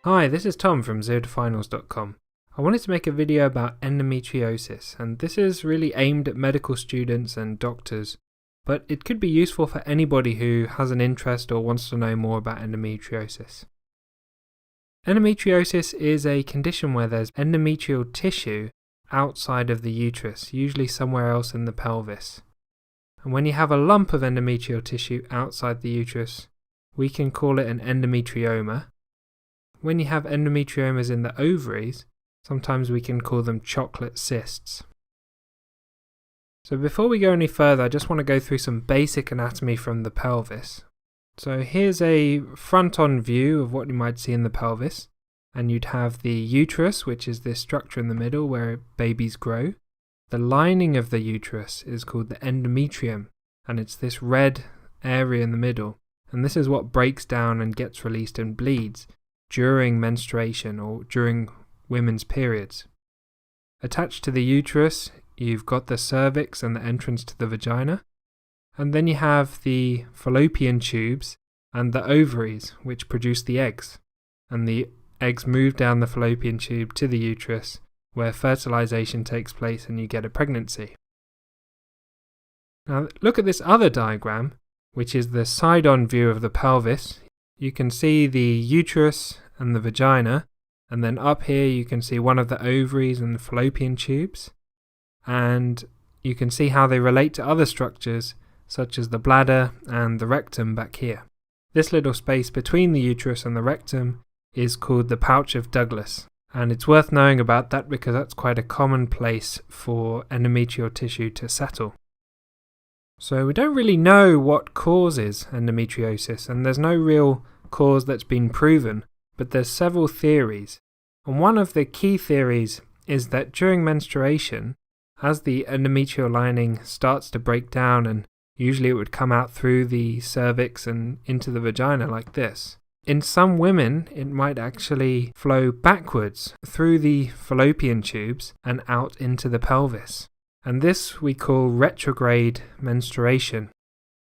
Hi, this is Tom from zerotofinals.com. I wanted to make a video about endometriosis, and this is really aimed at medical students and doctors, but it could be useful for anybody who has an interest or wants to know more about endometriosis. Endometriosis is a condition where there's endometrial tissue outside of the uterus, usually somewhere else in the pelvis. And when you have a lump of endometrial tissue outside the uterus, we can call it an endometrioma. When you have endometriomas in the ovaries, sometimes we can call them chocolate cysts. So before we go any further, I just want to go through some basic anatomy from the pelvis. So here's a front-on view of what you might see in the pelvis, and you'd have the uterus, which is this structure in the middle where babies grow. The lining of the uterus is called the endometrium, and it's this red area in the middle, and this is what breaks down and gets released and bleeds during menstruation or during women's periods. Attached to the uterus, you've got the cervix and the entrance to the vagina, and then you have the fallopian tubes and the ovaries, which produce the eggs, and the eggs move down the fallopian tube to the uterus, where fertilization takes place and you get a pregnancy. Now look at this other diagram, which is the side-on view of the pelvis. You can see the uterus and the vagina, and then up here you can see one of the ovaries and the fallopian tubes, and you can see how they relate to other structures such as the bladder and the rectum back here. This little space between the uterus and the rectum is called the pouch of Douglas, and it's worth knowing about that because that's quite a common place for endometrial tissue to settle. So we don't really know what causes endometriosis, and there's no real cause that's been proven, but there's several theories. And one of the key theories is that during menstruation, as the endometrial lining starts to break down, and usually it would come out through the cervix and into the vagina like this, in some women it might actually flow backwards through the fallopian tubes and out into the pelvis. And this we call retrograde menstruation.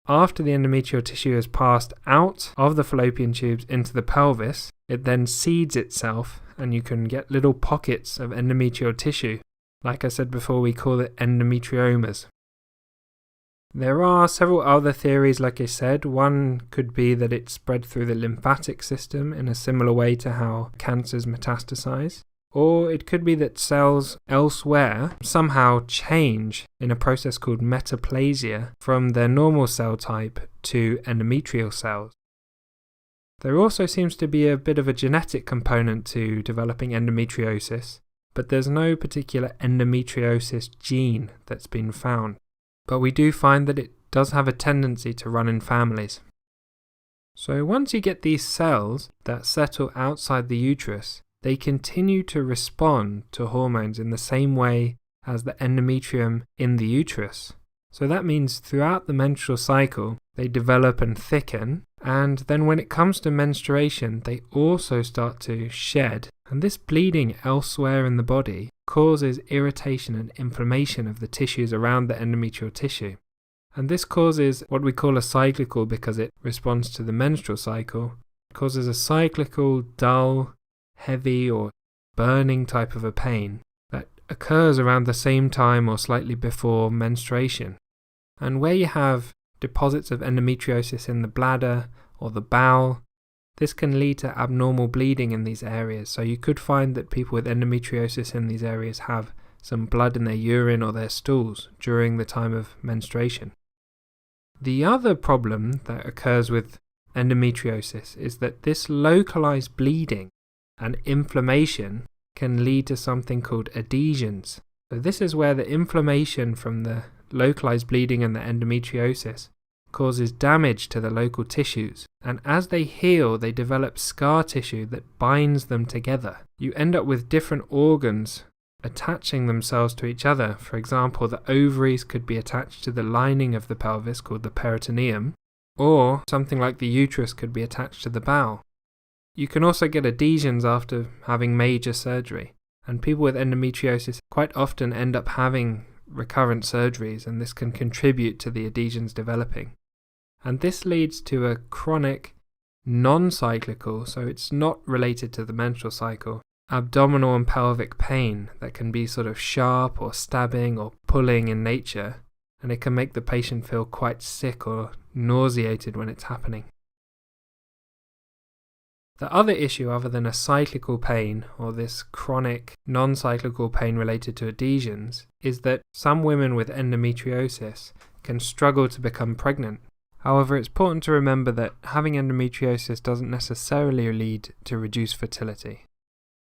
After the endometrial tissue has passed out of the fallopian tubes into the pelvis, it then seeds itself, and you can get little pockets of endometrial tissue. Like I said before, we call it endometriomas. There are several other theories, like I said. One could be that it's spread through the lymphatic system in a similar way to how cancers metastasize. Or it could be that cells elsewhere somehow change in a process called metaplasia from their normal cell type to endometrial cells. There also seems to be a bit of a genetic component to developing endometriosis, but there's no particular endometriosis gene that's been found. But we do find that it does have a tendency to run in families. So once you get these cells that settle outside the uterus, they continue to respond to hormones in the same way as the endometrium in the uterus. So that means throughout the menstrual cycle, they develop and thicken, and then when it comes to menstruation, they also start to shed. And this bleeding elsewhere in the body causes irritation and inflammation of the tissues around the endometrial tissue. And this causes what we call a cyclical, because it responds to the menstrual cycle, causes a cyclical, dull, heavy or burning type of a pain that occurs around the same time or slightly before menstruation. And where you have deposits of endometriosis in the bladder or the bowel, this can lead to abnormal bleeding in these areas. So you could find that people with endometriosis in these areas have some blood in their urine or their stools during the time of menstruation. The other problem that occurs with endometriosis is that this localized bleeding and inflammation can lead to something called adhesions. So this is where the inflammation from the localized bleeding and the endometriosis causes damage to the local tissues, and as they heal, they develop scar tissue that binds them together. You end up with different organs attaching themselves to each other. For example, the ovaries could be attached to the lining of the pelvis called the peritoneum, or something like the uterus could be attached to the bowel. You can also get adhesions after having major surgery, and people with endometriosis quite often end up having recurrent surgeries, and this can contribute to the adhesions developing. And this leads to a chronic non-cyclical, so it's not related to the menstrual cycle, abdominal and pelvic pain that can be sort of sharp or stabbing or pulling in nature, and it can make the patient feel quite sick or nauseated when it's happening. The other issue, other than a cyclical pain or this chronic non-cyclical pain related to adhesions, is that some women with endometriosis can struggle to become pregnant. However, it's important to remember that having endometriosis doesn't necessarily lead to reduced fertility.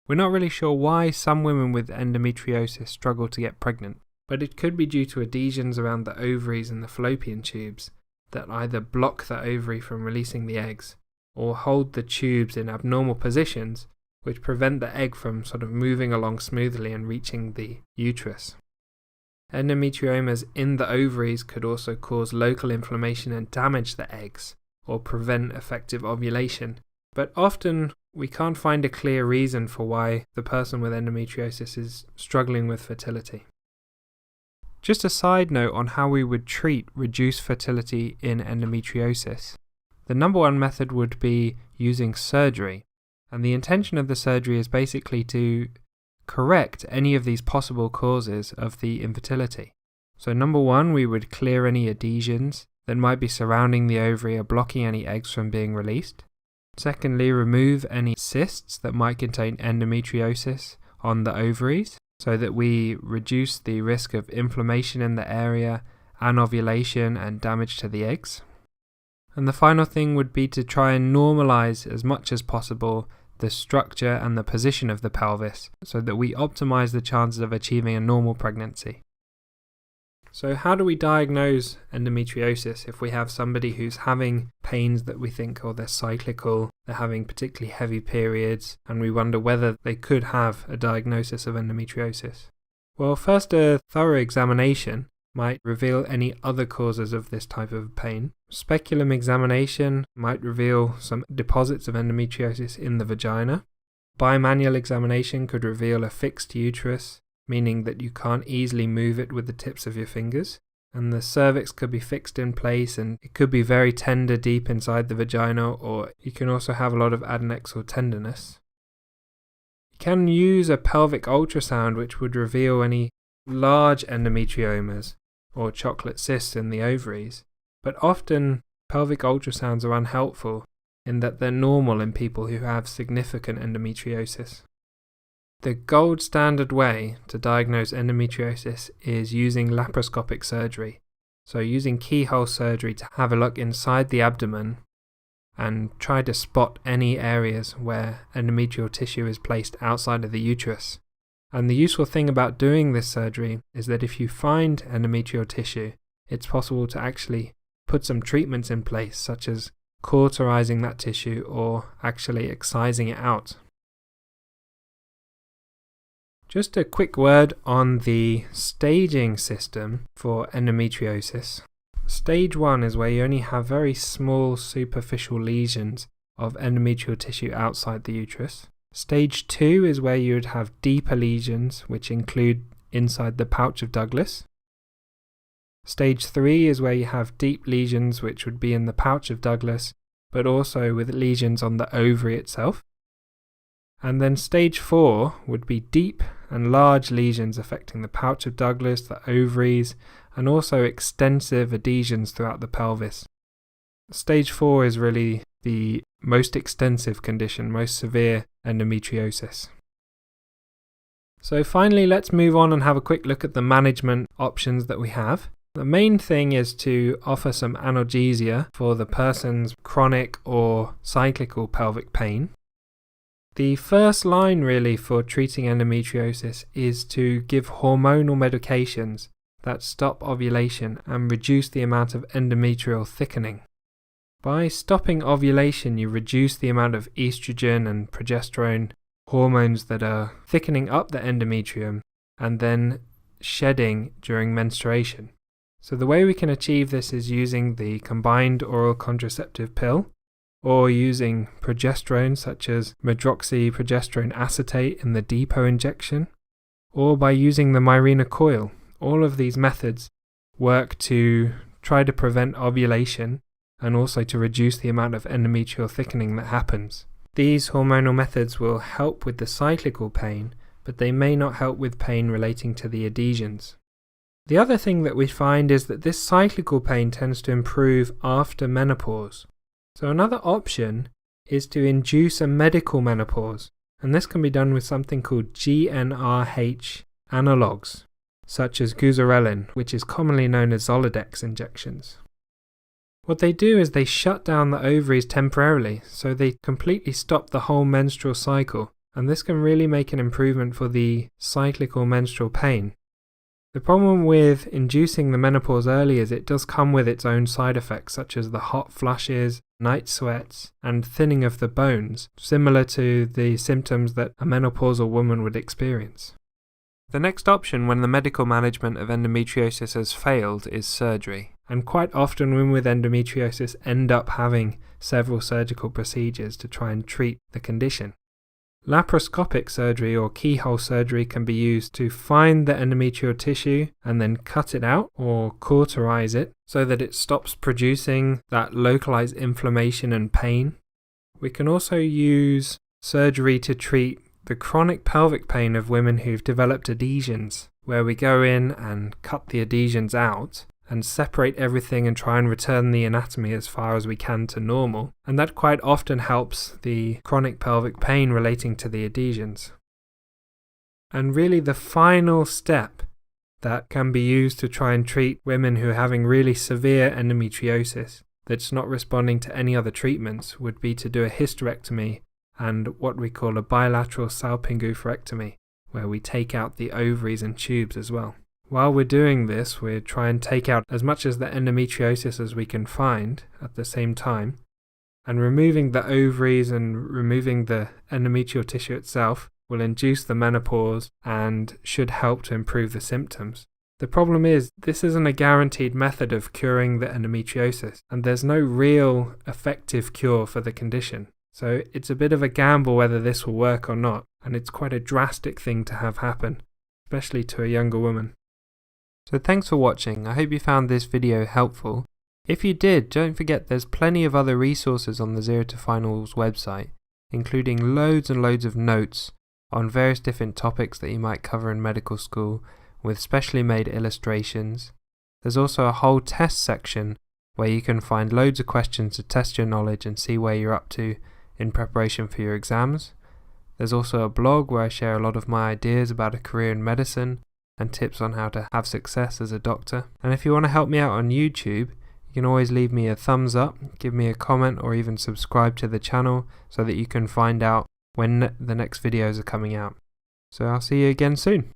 We're not really sure why some women with endometriosis struggle to get pregnant, but it could be due to adhesions around the ovaries and the fallopian tubes that either block the ovary from releasing the eggs or hold the tubes in abnormal positions which prevent the egg from sort of moving along smoothly and reaching the uterus. Endometriomas in the ovaries could also cause local inflammation and damage the eggs, or prevent effective ovulation, but often we can't find a clear reason for why the person with endometriosis is struggling with fertility. Just a side note on how we would treat reduced fertility in endometriosis. The number one method would be using surgery, and the intention of the surgery is basically to correct any of these possible causes of the infertility. So number one, we would clear any adhesions that might be surrounding the ovary or blocking any eggs from being released. Secondly, remove any cysts that might contain endometriosis on the ovaries so that we reduce the risk of inflammation in the area, anovulation, and damage to the eggs. And the final thing would be to try and normalize as much as possible the structure and the position of the pelvis so that we optimize the chances of achieving a normal pregnancy. So how do we diagnose endometriosis if we have somebody who's having pains that we think, they're cyclical, they're having particularly heavy periods, and we wonder whether they could have a diagnosis of endometriosis? Well, first, a thorough examination might reveal any other causes of this type of pain. Speculum examination might reveal some deposits of endometriosis in the vagina. Bimanual examination could reveal a fixed uterus, meaning that you can't easily move it with the tips of your fingers. And the cervix could be fixed in place, and it could be very tender deep inside the vagina, or you can also have a lot of adnexal tenderness. You can use a pelvic ultrasound, which would reveal any large endometriomas or chocolate cysts in the ovaries, but often pelvic ultrasounds are unhelpful in that they're normal in people who have significant endometriosis. The gold standard way to diagnose endometriosis is using laparoscopic surgery, so using keyhole surgery to have a look inside the abdomen and try to spot any areas where endometrial tissue is placed outside of the uterus. And the useful thing about doing this surgery is that if you find endometrial tissue, it's possible to actually put some treatments in place, such as cauterizing that tissue or actually excising it out. Just a quick word on the staging system for endometriosis. Stage 1 is where you only have very small superficial lesions of endometrial tissue outside the uterus. Stage 2 is where you would have deeper lesions, which include inside the pouch of Douglas. Stage 3 is where you have deep lesions, which would be in the pouch of Douglas, but also with lesions on the ovary itself. And then stage 4 would be deep and large lesions affecting the pouch of Douglas, the ovaries, and also extensive adhesions throughout the pelvis. Stage 4 is really the most extensive condition, most severe endometriosis. So finally, let's move on and have a quick look at the management options that we have. The main thing is to offer some analgesia for the person's chronic or cyclical pelvic pain. The first line really for treating endometriosis is to give hormonal medications that stop ovulation and reduce the amount of endometrial thickening. By stopping ovulation, you reduce the amount of estrogen and progesterone hormones that are thickening up the endometrium and then shedding during menstruation. So the way we can achieve this is using the combined oral contraceptive pill, or using progesterone such as medroxyprogesterone acetate in the depot injection, or by using the Mirena coil. All of these methods work to try to prevent ovulation and also to reduce the amount of endometrial thickening that happens. These hormonal methods will help with the cyclical pain, but they may not help with pain relating to the adhesions. The other thing that we find is that this cyclical pain tends to improve after menopause. So another option is to induce a medical menopause, and this can be done with something called GnRH analogues, such as goserelin, which is commonly known as Zoladex injections. What they do is they shut down the ovaries temporarily, so they completely stop the whole menstrual cycle, and this can really make an improvement for the cyclical menstrual pain. The problem with inducing the menopause early is it does come with its own side effects, such as the hot flushes, night sweats, and thinning of the bones, similar to the symptoms that a menopausal woman would experience. The next option when the medical management of endometriosis has failed is surgery, and quite often women with endometriosis end up having several surgical procedures to try and treat the condition. Laparoscopic surgery or keyhole surgery can be used to find the endometrial tissue and then cut it out or cauterize it so that it stops producing that localized inflammation and pain. We can also use surgery to treat the chronic pelvic pain of women who've developed adhesions, where we go in and cut the adhesions out and separate everything and try and return the anatomy as far as we can to normal, and that quite often helps the chronic pelvic pain relating to the adhesions. And really the final step that can be used to try and treat women who are having really severe endometriosis that's not responding to any other treatments would be to do a hysterectomy and what we call a bilateral salpingoophorectomy, where we take out the ovaries and tubes as well. While we're doing this, we try and take out as much of the endometriosis as we can find at the same time, and removing the ovaries and removing the endometrial tissue itself will induce the menopause and should help to improve the symptoms. The problem is, this isn't a guaranteed method of curing the endometriosis, and there's no real effective cure for the condition. So it's a bit of a gamble whether this will work or not, and it's quite a drastic thing to have happen, especially to a younger woman. So thanks for watching. I hope you found this video helpful. If you did, don't forget there's plenty of other resources on the Zero to Finals website, including loads and loads of notes on various different topics that you might cover in medical school with specially made illustrations. There's also a whole test section where you can find loads of questions to test your knowledge and see where you're up to in preparation for your exams. There's also a blog where I share a lot of my ideas about a career in medicine and tips on how to have success as a doctor. And if you want to help me out on YouTube, you can always leave me a thumbs up, give me a comment, or even subscribe to the channel so that you can find out when the next videos are coming out. So I'll see you again soon.